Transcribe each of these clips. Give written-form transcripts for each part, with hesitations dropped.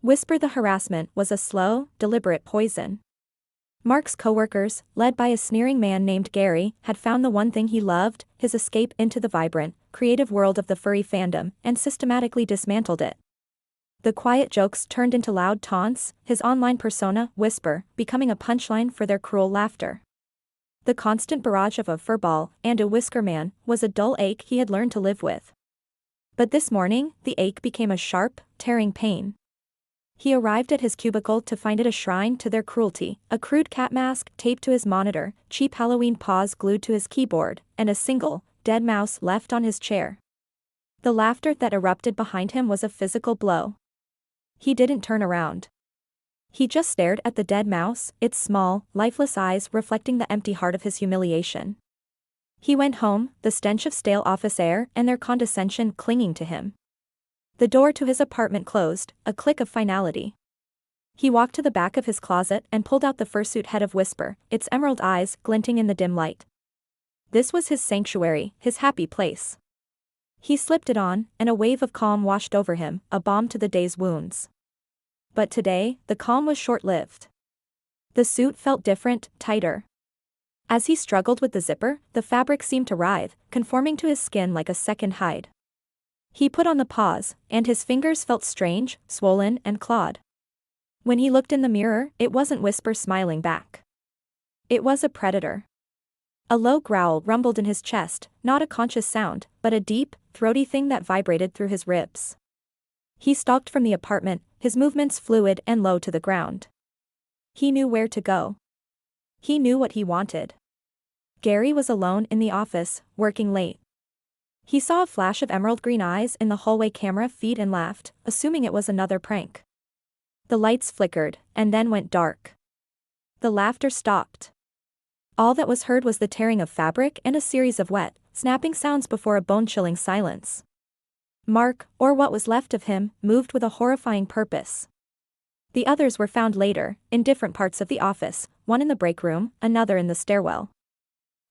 Whisper the harassment was a slow, deliberate poison. Mark's coworkers, led by a sneering man named Gary, had found the one thing he loved, his escape into the vibrant, creative world of the furry fandom, and systematically dismantled it. The quiet jokes turned into loud taunts, his online persona, Whisper, becoming a punchline for their cruel laughter. The constant barrage of a furball and a whisker man was a dull ache he had learned to live with. But this morning, the ache became a sharp, tearing pain. He arrived at his cubicle to find it a shrine to their cruelty, a crude cat mask taped to his monitor, cheap Halloween paws glued to his keyboard, and a single, dead mouse left on his chair. The laughter that erupted behind him was a physical blow. He didn't turn around. He just stared at the dead mouse, its small, lifeless eyes reflecting the empty heart of his humiliation. He went home, the stench of stale office air and their condescension clinging to him. The door to his apartment closed, a click of finality. He walked to the back of his closet and pulled out the fursuit head of Whisper, its emerald eyes glinting in the dim light. This was his sanctuary, his happy place. He slipped it on, and a wave of calm washed over him, a balm to the day's wounds. But today, the calm was short-lived. The suit felt different, tighter. As he struggled with the zipper, the fabric seemed to writhe, conforming to his skin like a second hide. He put on the paws, and his fingers felt strange, swollen and clawed. When he looked in the mirror, it wasn't Whisper smiling back. It was a predator. A low growl rumbled in his chest, not a conscious sound, but a deep, throaty thing that vibrated through his ribs. He stalked from the apartment, his movements fluid and low to the ground. He knew where to go. He knew what he wanted. Gary was alone in the office, working late. He saw a flash of emerald green eyes in the hallway camera feed and laughed, assuming it was another prank. The lights flickered, and then went dark. The laughter stopped. All that was heard was the tearing of fabric and a series of wet, snapping sounds before a bone-chilling silence. Mark, or what was left of him, moved with a horrifying purpose. The others were found later, in different parts of the office, one in the break room, another in the stairwell.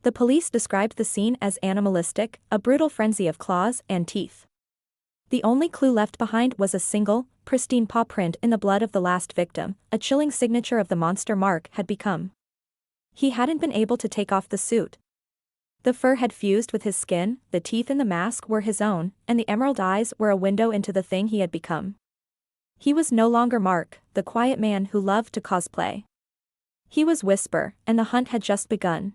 The police described the scene as animalistic, a brutal frenzy of claws and teeth. The only clue left behind was a single, pristine paw print in the blood of the last victim, a chilling signature of the monster Mark had become. He hadn't been able to take off the suit. The fur had fused with his skin, the teeth in the mask were his own, and the emerald eyes were a window into the thing he had become. He was no longer Mark, the quiet man who loved to cosplay. He was Whisper, and the hunt had just begun.